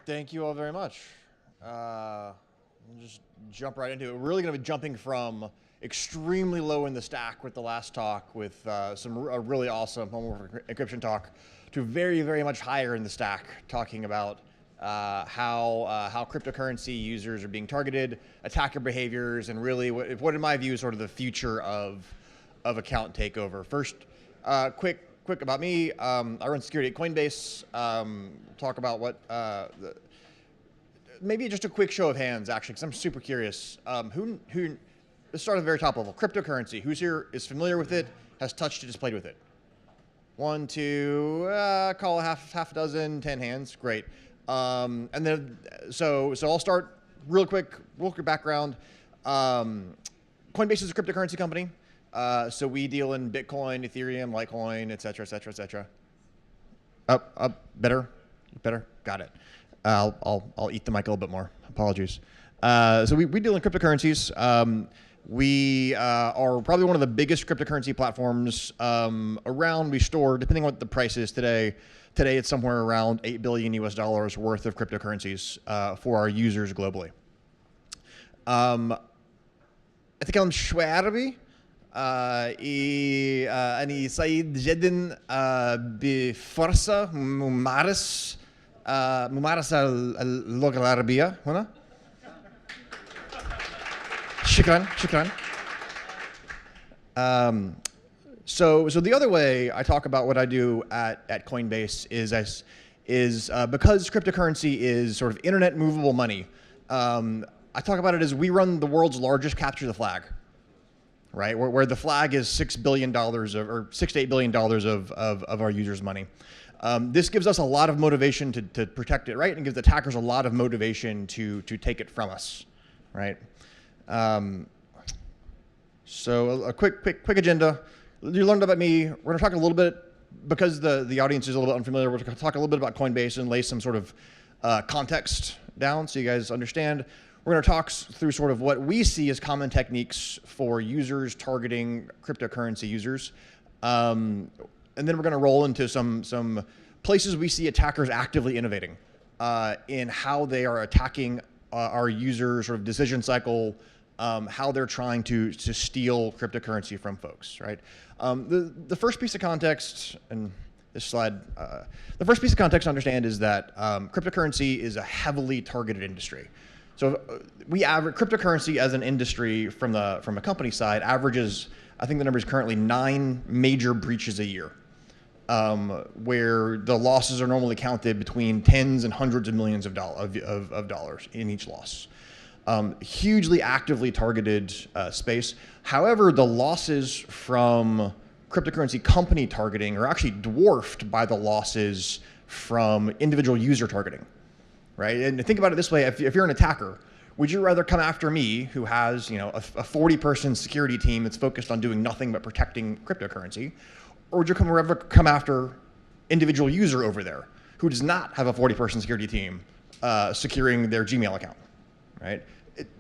Thank you all very much. We'll just jump right into it. We're really going to be jumping from extremely low in the stack with the last talk with a really awesome homomorphic encryption talk to very, very much higher in the stack, talking about how cryptocurrency users are being targeted, attacker behaviors, and really what in my view is sort of the future of account takeover. First, quick about me. I run security at Coinbase. Talk about what maybe just a quick show of hands, actually, because I'm super curious. Let's start at the very top level. Cryptocurrency. Who's here is familiar with it, has touched it, has played with it? 1, 2, call a half a dozen, 10 hands. Great. And then, so I'll start real quick background. Coinbase is a cryptocurrency company. So we deal in Bitcoin, Ethereum, Litecoin, et cetera, et cetera, et cetera. Up, better, got it. I'll eat the mic a little bit more. Apologies. So we deal in cryptocurrencies. We are probably one of the biggest cryptocurrency platforms around. We store, depending on what the price is today. Today it's somewhere around $8 billion US worth of cryptocurrencies for our users globally. أتكلم شوي عربي. أنا سعيد جدا بفرصة ممارسة اللغة العربية هنا. شكرا. So the other way I talk about what I do at Coinbase is because cryptocurrency is sort of internet movable money. I talk about it as we run the world's largest capture the flag, right? Where the flag is $6 billion or $6 to $8 billion of our users' money. This gives us a lot of motivation to protect it, right? And gives attackers a lot of motivation to take it from us, right? So a quick agenda. You learned about me. We're going to talk a little bit, because the audience is a little bit unfamiliar, we're going to talk a little bit about Coinbase and lay some sort of context down so you guys understand. We're going to talk through sort of what we see as common techniques for users targeting cryptocurrency users. And then we're going to roll into some places we see attackers actively innovating in how they are attacking our users' sort of decision cycle, how they're trying to steal cryptocurrency from folks, right? The first piece of context, and this slide, the first piece of context to understand is that cryptocurrency is a heavily targeted industry. So we average cryptocurrency as an industry from a company side averages, I think the number is currently 9 major breaches a year, where the losses are normally counted between tens and hundreds of millions of dollars in each loss. Hugely actively targeted space. However, the losses from cryptocurrency company targeting are actually dwarfed by the losses from individual user targeting, right? And think about it this way: if you're an attacker, would you rather come after me, who has a 40-person security team that's focused on doing nothing but protecting cryptocurrency, or would you rather come after individual user over there who does not have a 40-person security team securing their Gmail account, right?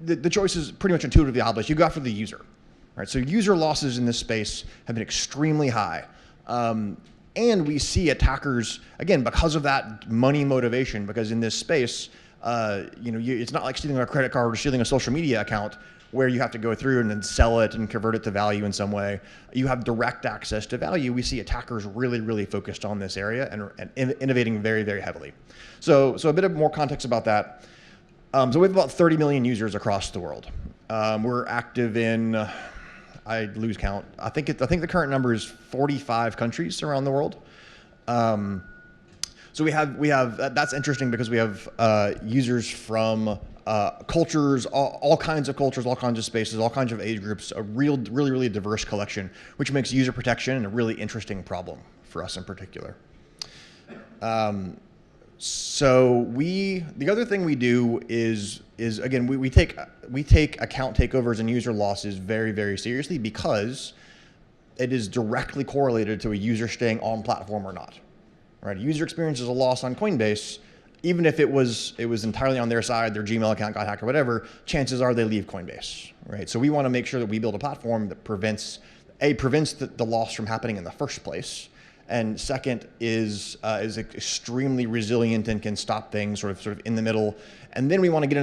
The choice is pretty much intuitively obvious. You go after the user, right? So user losses in this space have been extremely high. And we see attackers, again, because of that money motivation, because in this space, it's not like stealing a credit card or stealing a social media account where you have to go through and then sell it and convert it to value in some way. You have direct access to value. We see attackers really, really focused on this area and innovating very, very heavily. So a bit of more context about that. So we have about 30 million users across the world. We're active in, I lose count. I think the current number is 45 countries around the world. So we have that's interesting because we have users from cultures, all kinds of cultures, all kinds of spaces, all kinds of age groups, a really diverse collection, which makes user protection a really interesting problem for us in particular. So the other thing we do is again, we take account takeovers and user losses very, very seriously, because it is directly correlated to a user staying on platform or not. Right? A user experiences a loss on Coinbase, even if it was entirely on their side, their Gmail account got hacked or whatever, chances are they leave Coinbase, right? So we want to make sure that we build a platform that prevents the loss from happening in the first place, and second is extremely resilient and can stop things sort of in the middle. And then we want to get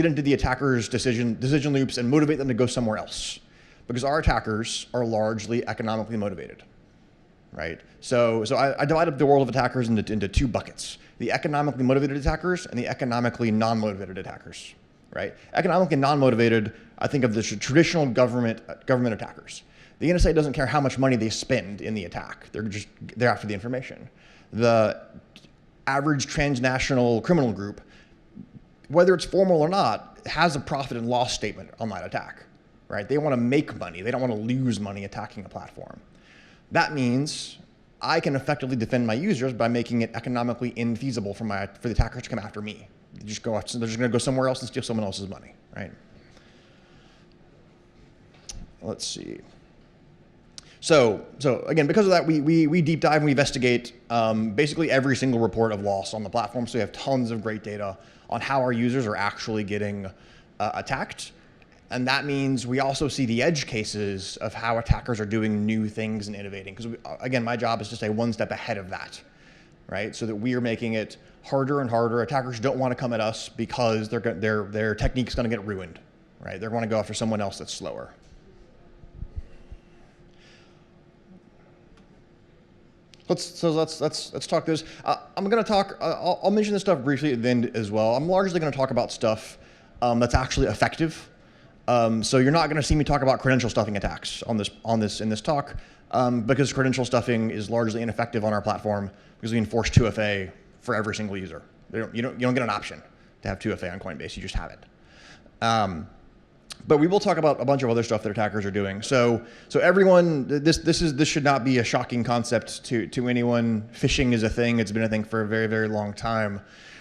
into the attacker's decision loops and motivate them to go somewhere else, because our attackers are largely economically motivated, right? So I divide up the world of attackers into two buckets: the economically motivated attackers and the economically non-motivated attackers, right? Economically non-motivated, I think of the traditional government attackers. The NSA doesn't care how much money they spend in the attack. They're after the information. The average transnational criminal group, whether it's formal or not, has a profit and loss statement on that attack, right? They want to make money. They don't want to lose money attacking a platform. That means I can effectively defend my users by making it economically infeasible for the attackers to come after me. They're just going to go somewhere else and steal someone else's money, right? Let's see. So again, because of that, we deep dive and we investigate basically every single report of loss on the platform. So we have tons of great data on how our users are actually getting attacked. And that means we also see the edge cases of how attackers are doing new things and innovating. Because again, my job is to stay one step ahead of that, right? So that we are making it harder and harder. Attackers don't want to come at us because their technique's going to get ruined, right? They're going to go after someone else that's slower. Let's talk this. I'm going to talk. I'll mention this stuff briefly at the end as well. I'm largely going to talk about stuff that's actually effective. So you're not going to see me talk about credential stuffing attacks in this talk, because credential stuffing is largely ineffective on our platform because we enforce 2FA for every single user. You don't get an option to have 2FA on Coinbase. You just have it. But we will talk about a bunch of other stuff that attackers are doing. So everyone, this should not be a shocking concept to anyone. Phishing is a thing. It's been a thing for a very, very long time.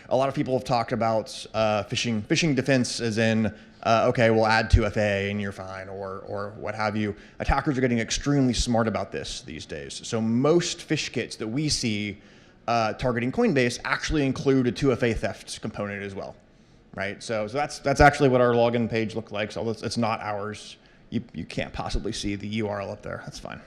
A lot of people have talked about phishing defense as in, okay, we'll add 2FA and you're fine, or what have you. Attackers are getting extremely smart about this these days. So most phish kits that we see targeting Coinbase actually include a 2FA theft component as well. Right, so that's actually what our login page looked like. So it's not ours. You can't possibly see the URL up there. That's fine.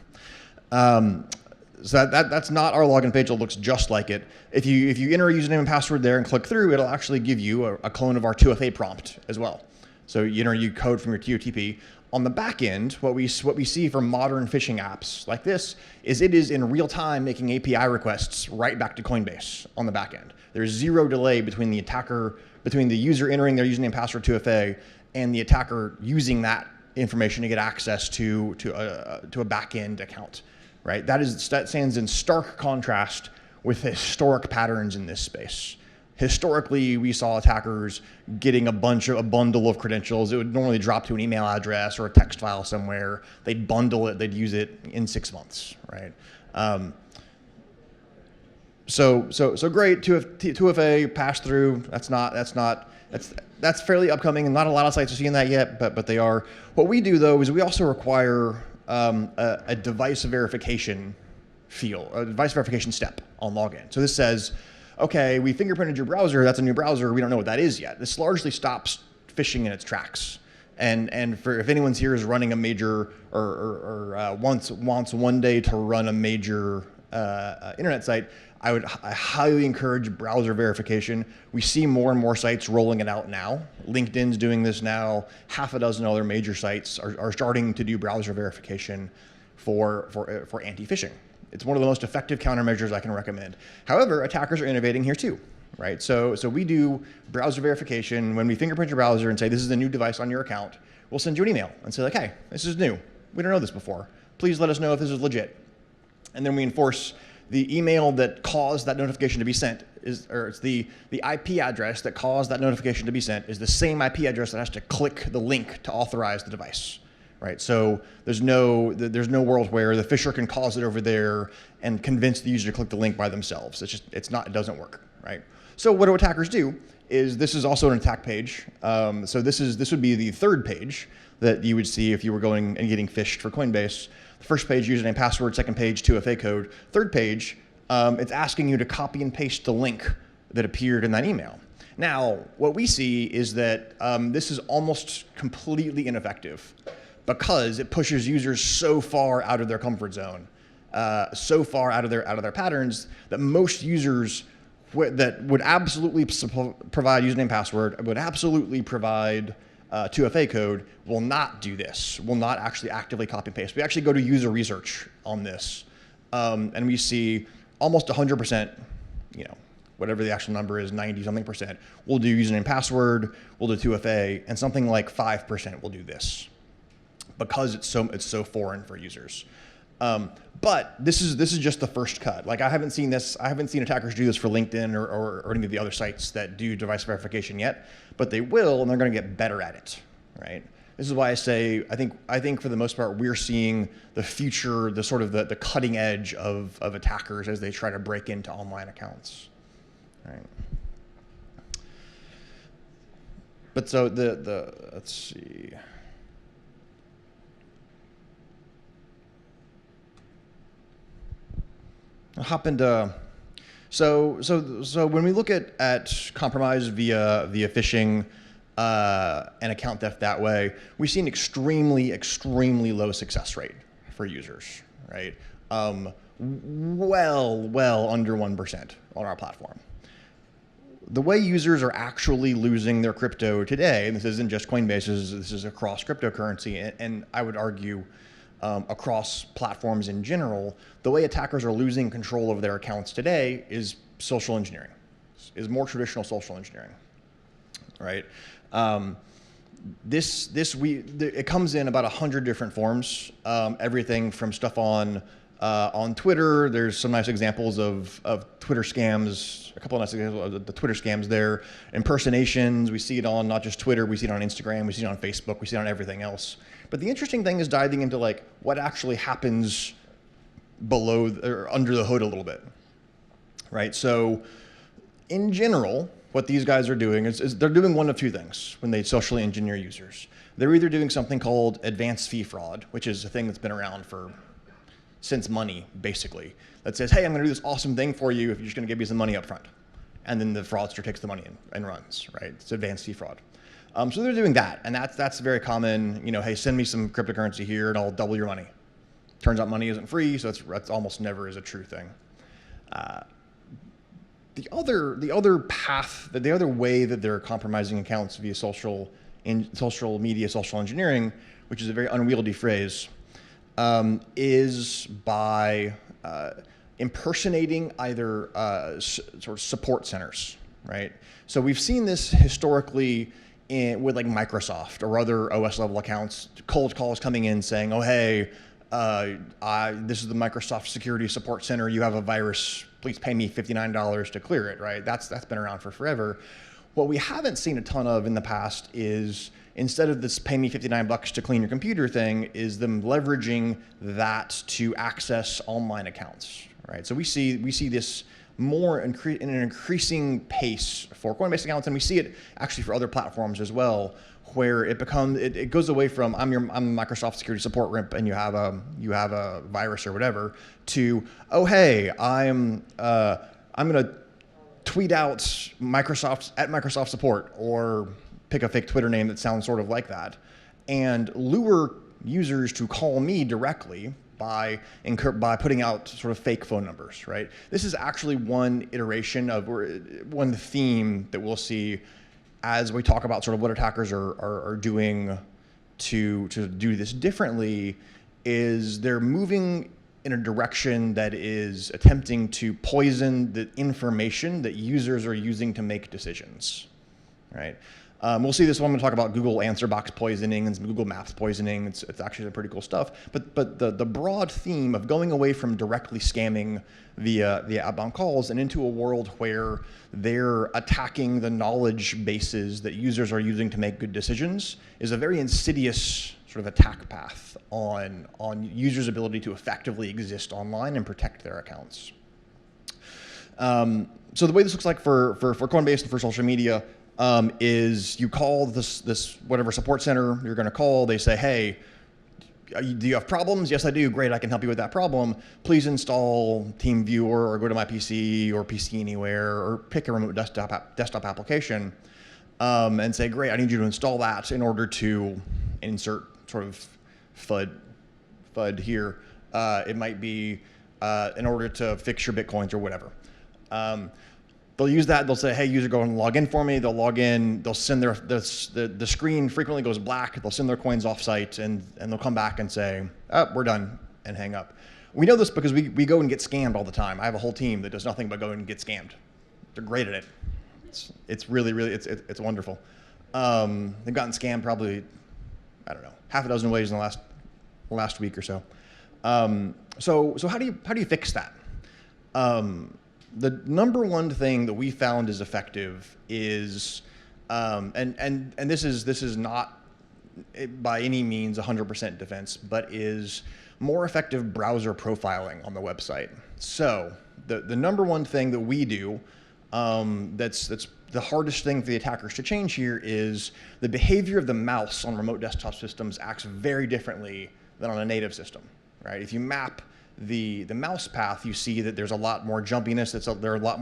So that's not our login page. It looks just like it. If you enter a username and password there and click through, it'll actually give you a clone of our 2FA prompt as well. So you enter your code from your TOTP. On the back end, what we see for modern phishing apps like this is it is in real time making API requests right back to Coinbase on the back end. There's zero delay between the user entering their username, password, 2FA, and the attacker using that information to get access to a back-end account, right? That stands in stark contrast with historic patterns in this space. Historically, we saw attackers getting a bundle of credentials. It would normally drop to an email address or a text file somewhere. They'd bundle it. They'd use it in 6 months, right? So great. 2FA pass through. That's fairly upcoming, and not a lot of sites are seeing that yet, but they are. What we do though is we also require a device verification a device verification step on login. So this says, okay, we fingerprinted your browser. That's a new browser. We don't know what that is yet. This largely stops phishing in its tracks. And if anyone's here is running a major or wants one day to run a major internet site, I highly encourage browser verification. We see more and more sites rolling it out now. LinkedIn's doing this now. Half a dozen other major sites are starting to do browser verification for anti-phishing. It's one of the most effective countermeasures I can recommend. However, attackers are innovating here too, right? So we do browser verification. When we fingerprint your browser and say, this is a new device on your account, we'll send you an email and say like, hey, this is new. We don't know this before. Please let us know if this is legit. And then we enforce the email that caused that notification to be sent it's the IP address that caused that notification to be sent is the same IP address that has to click the link to authorize the device. Right, so there's no world where the phisher can cause it over there and convince the user to click the link by themselves. It doesn't work, right? So what do attackers do? This is also an attack page. So this would be the third page that you would see if you were going and getting phished for Coinbase. The first page, username, password. Second page, 2FA code. Third page, it's asking you to copy and paste the link that appeared in that email. Now, what we see is that this is almost completely ineffective, because it pushes users so far out of their comfort zone. so far out of their patterns that most users that would absolutely provide username password, would absolutely provide 2FA code, will not do this, will not actually actively copy and paste. We actually go to user research on this, and we see almost 100%, whatever the actual number is, 90-something%, will do username password, we'll do 2FA, and something like 5% will do this because it's so foreign for users. But this is just the first cut. Like I haven't seen attackers do this for LinkedIn or any of the other sites that do device verification yet, but they will, and they're going to get better at it, right? This is why I say I think for the most part we're seeing the future, the sort of the cutting edge of attackers as they try to break into online accounts, right? But so let's see. I'll hop into so when we look at compromise via phishing and account theft that way, we see an extremely low success rate for users, right? Well under 1% on our platform. The way users are actually losing their crypto today, and this isn't just Coinbase, this is across cryptocurrency, and I would argue across platforms in general, the way attackers are losing control of their accounts today is social engineering, is more traditional social engineering, right? It comes in about 100 different forms, everything from stuff on Twitter. There's some nice examples of Twitter scams, a couple of nice examples of the Twitter scams there. Impersonations, we see it on not just Twitter, we see it on Instagram, we see it on Facebook, we see it on everything else. But the interesting thing is diving into like what actually happens below or under the hood a little bit, right? So in general, what these guys are doing is they're doing one of two things when they socially engineer users. They're either doing something called advanced fee fraud, which is a thing that's been around since money, basically, that says, hey, I'm going to do this awesome thing for you if you're just going to give me some money up front. And then the fraudster takes the money and runs, right? It's advanced fee fraud. So they're doing that, and that's very common. Hey, send me some cryptocurrency here, and I'll double your money. Turns out money isn't free, so that's almost never is a true thing. The other path, the other way that they're compromising accounts via social media, social engineering, which is a very unwieldy phrase, is by impersonating either sort of support centers, right? So we've seen this historically with like Microsoft or other OS level accounts, cold calls coming in saying, oh, hey, this is the Microsoft Security Support Center. You have a virus. Please pay me $59 to clear it, right? That's been around for forever. What we haven't seen a ton of in the past is instead of this pay me $59 to clean your computer thing, is them leveraging that to access online accounts, right? So we see this more in an increasing pace for Coinbase accounts, and we see it actually for other platforms as well, where it goes away from I'm Microsoft Security Support Rep and you have a virus or whatever to, oh hey, I'm gonna tweet out Microsoft support or pick a fake Twitter name that sounds sort of like that and lure users to call me directly by putting out sort of fake phone numbers, right? This is actually one iteration of one theme that we'll see as we talk about sort of what attackers are doing to do this differently, is they're moving in a direction that is attempting to poison the information that users are using to make decisions, right? We'll see this when we talk about Google answer box poisoning and some Google Maps poisoning. It's actually some pretty cool stuff. But the broad theme of going away from directly scamming via outbound calls and into a world where they're attacking the knowledge bases that users are using to make good decisions is a very insidious sort of attack path on users' ability to effectively exist online and protect their accounts. So the way this looks like for Coinbase and for social media is you call this whatever support center you're going to call. They say, hey, do you have problems? Yes, I do. Great, I can help you with that problem. Please install TeamViewer or go to my PC or PC Anywhere or pick a remote desktop application and say, great, I need you to install that in order to insert sort of FUD here. It might be in order to fix your Bitcoins or whatever. They'll use that. They'll say, hey, user, go and log in for me. They'll log in. They'll send the screen frequently goes black. They'll send their coins offsite, and they'll come back and say, oh, we're done, and hang up. We know this because we go and get scammed all the time. I have a whole team that does nothing but go and get scammed. They're great at it. It's really, it's wonderful. They've gotten scammed probably, I don't know, half a dozen ways in the last week or so. So how do you fix that? The number one thing that we found is effective is, and this is not by any means 100% defense, but is more effective browser profiling on the website. So the number one thing that we do, that's the hardest thing for the attackers to change here, is the behavior of the mouse on remote desktop systems acts very differently than on a native system, right? If you map the mouse path, you see that there's a lot more jumpiness. There's a lot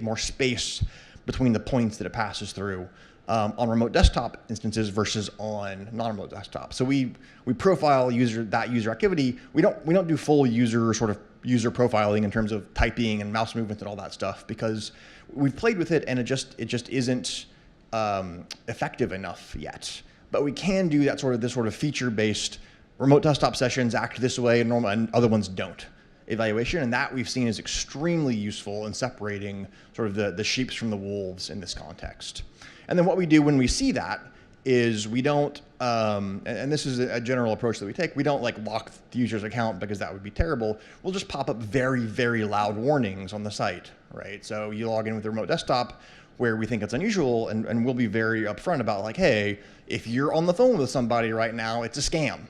more space between the points that it passes through on remote desktop instances versus on non-remote desktop. So we profile that user activity. We don't do full user profiling in terms of typing and mouse movement and all that stuff, because we've played with it and it just isn't effective enough yet. But we can do that this sort of feature-based remote desktop sessions act this way and other ones don't evaluation, and that we've seen is extremely useful in separating sort of the sheeps from the wolves in this context. And then what we do when we see that is we don't, and this is a general approach that we take, we don't like lock the user's account because that would be terrible. We'll just pop up very, very loud warnings on the site, right? So you log in with the remote desktop where we think it's unusual, and we'll be very upfront about like, hey, if you're on the phone with somebody right now, it's a scam.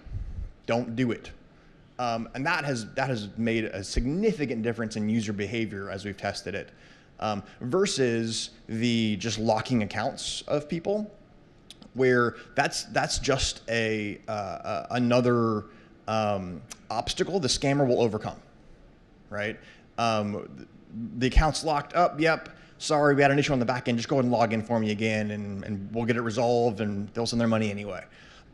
Don't do it. And that has made a significant difference in user behavior as we've tested it, versus the just locking accounts of people, where that's just another obstacle the scammer will overcome, right? The account's locked up. Yep. Sorry, we had an issue on the back end. Just go ahead and log in for me again, and we'll get it resolved, and they'll send their money anyway.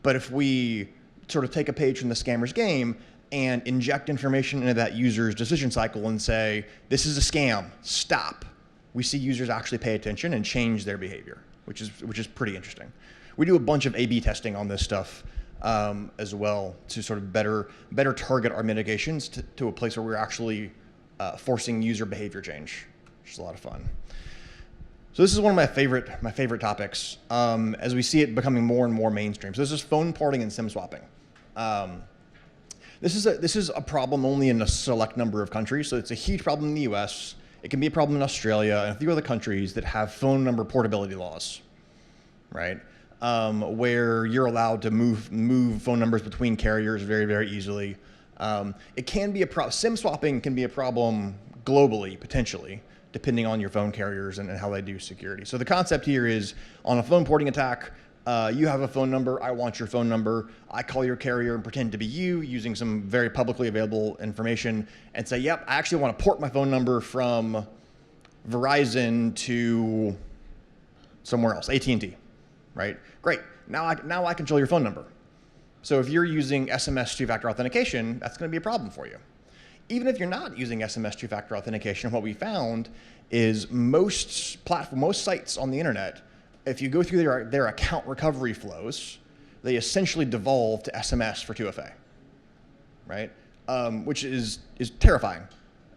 But if we sort of take a page from the scammer's game and inject information into that user's decision cycle and say, this is a scam, stop, we see users actually pay attention and change their behavior, which is pretty interesting. We do a bunch of A/B testing on this stuff as well to sort of better target our mitigations to a place where we're actually forcing user behavior change, which is a lot of fun. So this is one of my favorite topics as we see it becoming more and more mainstream. So this is phone porting and SIM swapping. This is a problem only in a select number of countries. So it's a huge problem in the US. It can be a problem in Australia and a few other countries that have phone number portability laws, right? Where you're allowed to move phone numbers between carriers very, very easily. It can be SIM swapping can be a problem globally, potentially, depending on your phone carriers and how they do security. So the concept here is, on a phone porting attack, you have a phone number, I want your phone number, I call your carrier and pretend to be you using some very publicly available information and say, yep, I actually want to port my phone number from Verizon to somewhere else, AT&T, right? Great, now I control your phone number. So if you're using SMS two-factor authentication, that's going to be a problem for you. Even if you're not using SMS two-factor authentication, what we found is most sites on the internet, if you go through their account recovery flows, they essentially devolve to SMS for 2FA, right? Which is terrifying,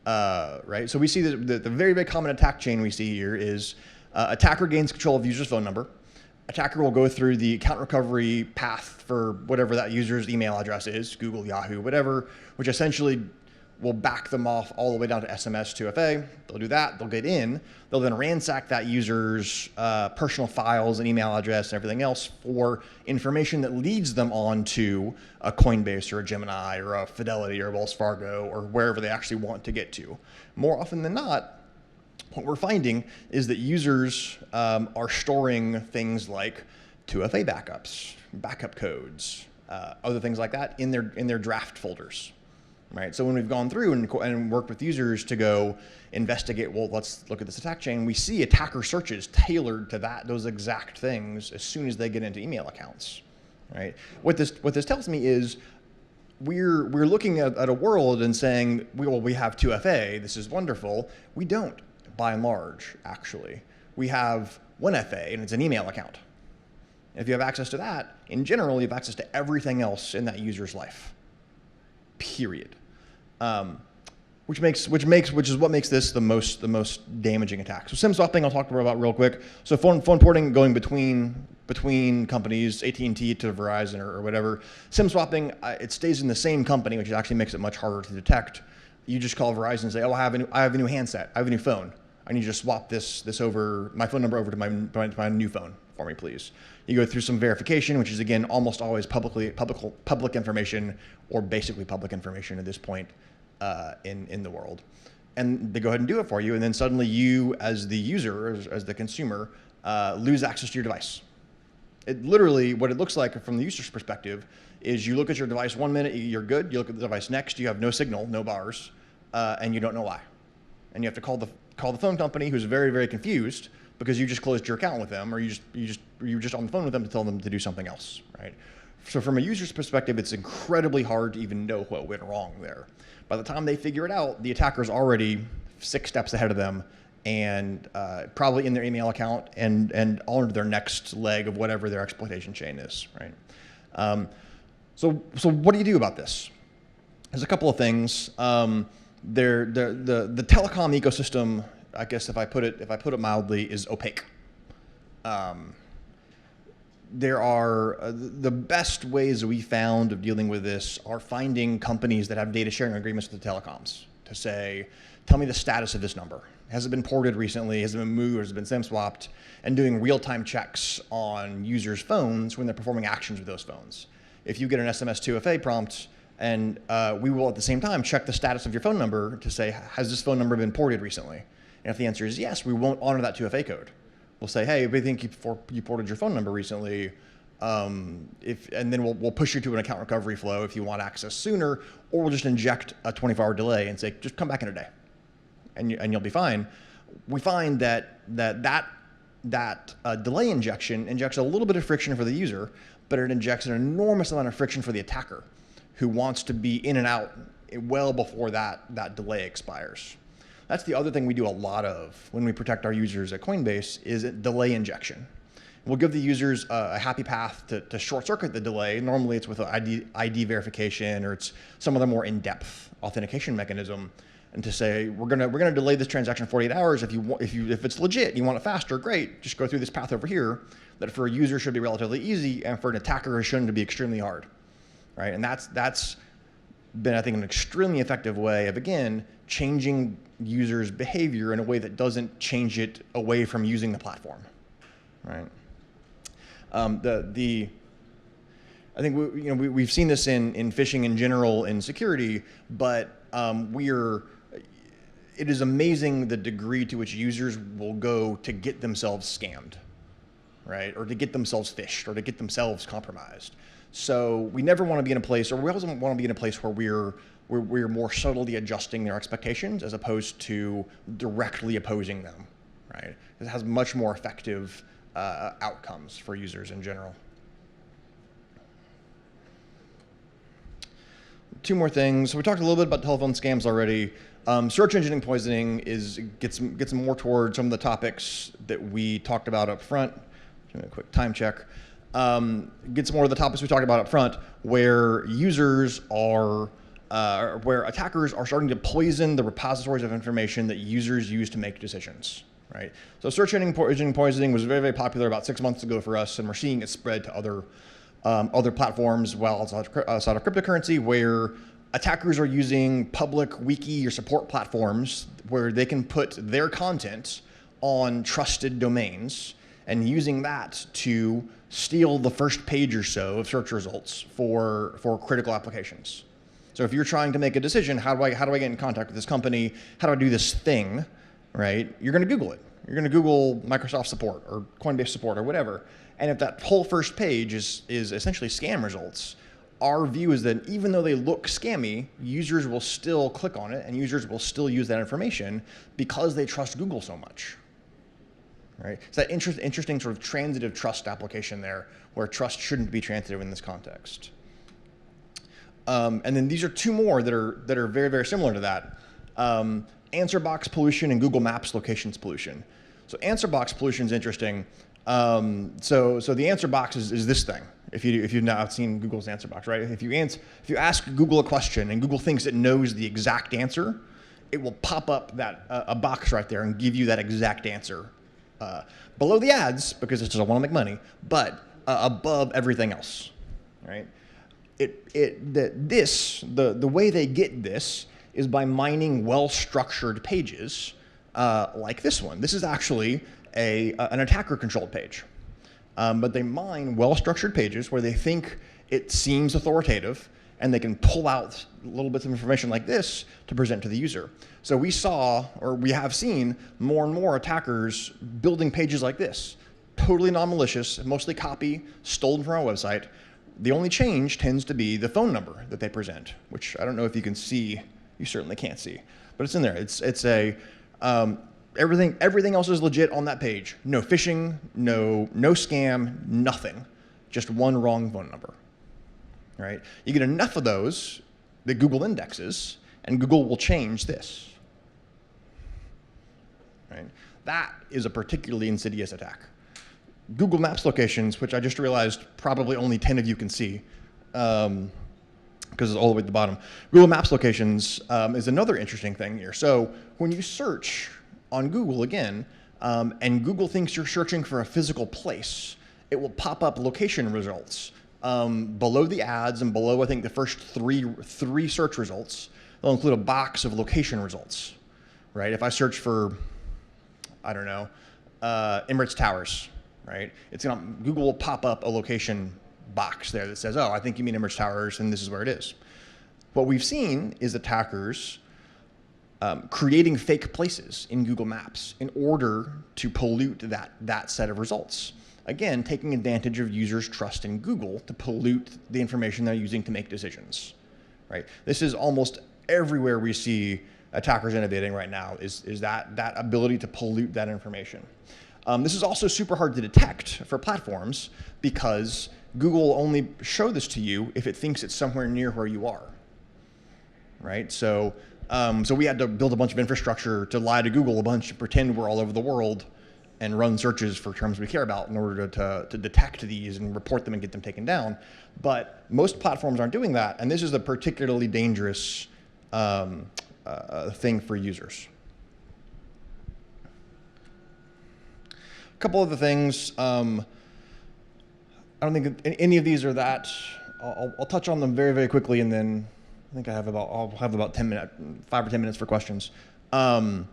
right? So we see the very, very common attack chain we see here is attacker gains control of user's phone number. Attacker will go through the account recovery path for whatever that user's email address is, Google, Yahoo, whatever, which essentially will back them off all the way down to SMS 2FA. They'll do that, they'll get in, they'll then ransack that user's personal files and email address and everything else for information that leads them on to a Coinbase or a Gemini or a Fidelity or a Wells Fargo or wherever they actually want to get to. More often than not, what we're finding is that users are storing things like 2FA backups, backup codes, other things like that in their draft folders. Right. So when we've gone through and worked with users to go investigate, well, let's look at this attack chain, we see attacker searches tailored to those exact things as soon as they get into email accounts. Right. What this tells me is we're looking at a world and saying, we have 2FA, this is wonderful. We don't, by and large, actually. We have 1FA, and it's an email account. If you have access to that, in general, you have access to everything else in that user's life. Period. Which is what makes this the most damaging attack. So SIM swapping, I'll talk about real quick. So phone porting, going between companies, AT&T to Verizon or whatever. SIM swapping, it stays in the same company, which actually makes it much harder to detect. You just call Verizon and say, oh, I have a new handset, I have a new phone. I need you to swap this over, my phone number over to my new phone for me, please. You go through some verification, which is again almost always public information, or basically public information at this point in the world, and they go ahead and do it for you, and then suddenly you, as the user, as the consumer, lose access to your device. It literally, what it looks like from the user's perspective, is you look at your device 1 minute, you're good. You look at the device next, you have no signal, no bars, and you don't know why, and you have to call the phone company, who's very, very confused because you just closed your account with them, or you were just on the phone with them to tell them to do something else, right? So from a user's perspective, it's incredibly hard to even know what went wrong there. By the time they figure it out, the attacker's already 6 steps ahead of them, and probably in their email account and on to their next leg of whatever their exploitation chain is, right? So what do you do about this? There's a couple of things. The telecom ecosystem, I guess if I put it mildly, is opaque. There are the best ways we found of dealing with this are finding companies that have data sharing agreements with the telecoms to say, tell me the status of this number. Has it been ported recently? Has it been moved? Has it been SIM swapped? And doing real-time checks on users' phones when they're performing actions with those phones. If you get an SMS 2FA prompt, and we will at the same time check the status of your phone number to say, has this phone number been ported recently? And if the answer is yes, we won't honor that 2FA code. We'll say, hey, we think you ported your phone number recently, and then we'll push you to an account recovery flow if you want access sooner, or we'll just inject a 24-hour delay and say, just come back in a day, and you'll be fine. We find that delay injection injects a little bit of friction for the user, but it injects an enormous amount of friction for the attacker, who wants to be in and out well before that delay expires. That's the other thing we do a lot of when we protect our users at Coinbase is delay injection. We'll give the users a happy path to short circuit the delay. Normally it's with an ID verification, or it's some other more in-depth authentication mechanism, and to say we're gonna delay this transaction 48 hours. If it's legit and you want it faster, great. Just go through this path over here. That for a user should be relatively easy, and for an attacker is shown to be extremely hard, right? And that's been, I think, an extremely effective way of, again, changing users' behavior in a way that doesn't change it away from using the platform, right? I think we've seen this in phishing in general in security, but it is amazing the degree to which users will go to get themselves scammed, right? Or to get themselves phished, or to get themselves compromised. So we never want to be in a place, or we also want to be in a place where we're more subtly adjusting their expectations as opposed to directly opposing them, right? It has much more effective outcomes for users in general. Two more things. So we talked a little bit about telephone scams already. Search engine poisoning gets more toward some of the topics that we talked about up front. Doing a quick time check. Gets more of the topics we talked about up front, where where attackers are starting to poison the repositories of information that users use to make decisions, right? So search engine poisoning was very, very popular about 6 months ago for us, and we're seeing it spread to other platforms outside of cryptocurrency, where attackers are using public wiki or support platforms where they can put their content on trusted domains, and using that to steal the first page or so of search results for critical applications. So if you're trying to make a decision, how do I get in contact with this company? How do I do this thing, right? You're going to Google it. You're going to Google Microsoft support or Coinbase support or whatever. And if that whole first page is essentially scam results, our view is that even though they look scammy, users will still click on it, and users will still use that information because they trust Google so much. Right? It's that interesting sort of transitive trust application there, where trust shouldn't be transitive in this context. And then these are two more that are very, very similar to that. Answer box pollution and Google Maps locations pollution. So answer box pollution is interesting. So the answer box is this thing. If you've not seen Google's answer box, right? If you ask Google a question and Google thinks it knows the exact answer, it will pop up that a box right there and give you that exact answer below the ads because it doesn't want to make money, but above everything else, right? The way they get this is by mining well-structured pages like this one. This is actually an attacker-controlled page. But they mine well-structured pages where they think it seems authoritative, and they can pull out little bits of information like this to present to the user. So we have seen more and more attackers building pages like this, totally non-malicious, mostly copy, stolen from our website. The only change tends to be the phone number that they present, which I don't know if you can see. You certainly can't see, but it's in there. It's everything else is legit on that page. No phishing, no scam, nothing. Just one wrong phone number. Right? You get enough of those that Google indexes, and Google will change this. Right? That is a particularly insidious attack. Google Maps locations, which I just realized probably only 10 of you can see, because it's all the way at the bottom. Google Maps locations is another interesting thing here. So when you search on Google again, and Google thinks you're searching for a physical place, it will pop up location results below the ads and below, I think, the first three search results. They'll include a box of location results, right? If I search for, I don't know, Emirates Towers, right? Google will pop up a location box there that says, oh, I think you mean Emirates Towers, and this is where it is. What we've seen is attackers creating fake places in Google Maps in order to pollute that set of results. Again, taking advantage of users' trust in Google to pollute the information they're using to make decisions, right? This is almost everywhere we see attackers innovating right now is that ability to pollute that information. This is also super hard to detect for platforms because Google will only show this to you if it thinks it's somewhere near where you are, right? So we had to build a bunch of infrastructure to lie to Google a bunch and pretend we're all over the world and run searches for terms we care about in order to detect these and report them and get them taken down. But most platforms aren't doing that, and this is a particularly dangerous thing for users. A couple other things. I don't think any of these are that. I'll touch on them very, very quickly, and then I think I'll have about 5 or 10 minutes for questions. None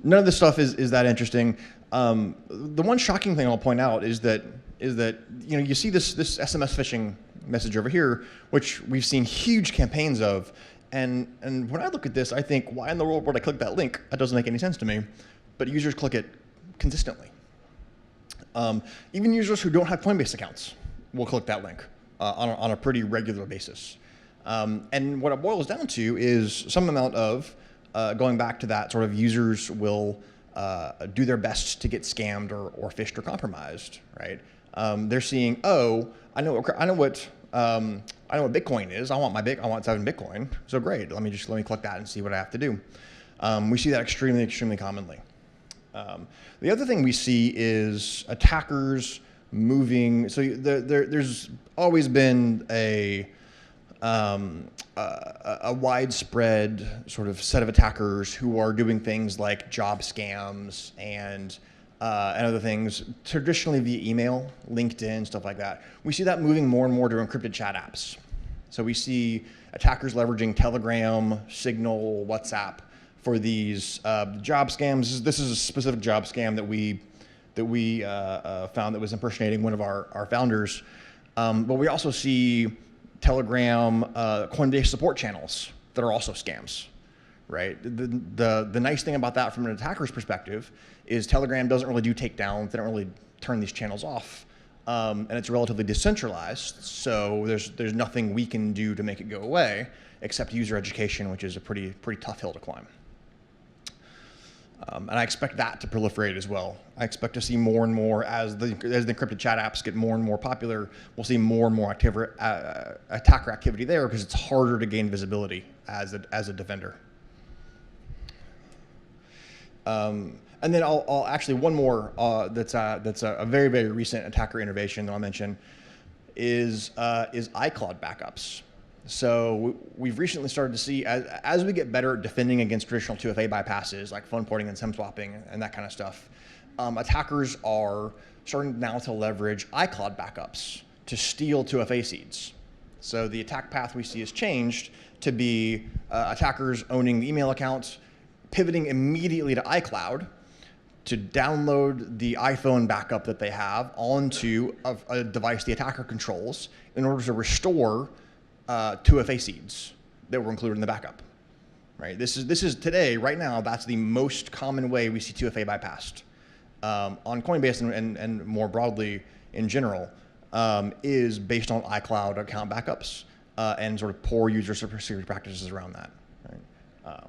of this stuff is that interesting. The one shocking thing I'll point out is that you see this SMS phishing message over here, which we've seen huge campaigns of, and when I look at this, I think, why in the world would I click that link? That doesn't make any sense to me. But users click it consistently. Even users who don't have Coinbase accounts will click that link on a pretty regular basis. And what it boils down to is some amount of going back to that sort of users will do their best to get scammed or phished or compromised, right? They're seeing, oh, I know what Bitcoin is. I want 7 Bitcoin. So great. Let me click that and see what I have to do. We see that extremely, extremely commonly. The other thing we see is attackers moving. So there's always been a widespread sort of set of attackers who are doing things like job scams and other things, traditionally via email, LinkedIn, stuff like that. We see that moving more and more to encrypted chat apps. So we see attackers leveraging Telegram, Signal, WhatsApp for these job scams. This is a specific job scam that we found that was impersonating one of our founders. But we also see Telegram, Coinbase support channels that are also scams, right? The nice thing about that from an attacker's perspective is Telegram doesn't really do takedowns. They don't really turn these channels off. And it's relatively decentralized, so there's nothing we can do to make it go away except user education, which is a pretty tough hill to climb. And I expect that to proliferate as well. I expect to see more and more as the encrypted chat apps get more and more popular. We'll see more and more attacker activity there because it's harder to gain visibility as a defender. And then I'll actually one more that's a very, very recent attacker innovation that I'll mention is Icloud Backups. So we've recently started to see, as we get better at defending against traditional 2FA bypasses like phone porting and SIM swapping and that kind of stuff, attackers are starting now to leverage Icloud backups to steal 2FA seeds. So the attack path we see has changed to be attackers owning the email accounts, pivoting immediately to iCloud to download the iPhone backup that they have onto a device the attacker controls in order to restore 2FA seeds that were included in the backup. Right? This is today, right now, that's the most common way we see 2FA bypassed. On Coinbase and more broadly in general, is based on iCloud account backups and sort of poor user security practices around that. Right?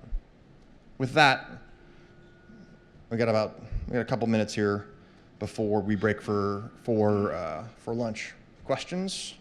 With that, we got a couple minutes here before we break for lunch. Questions?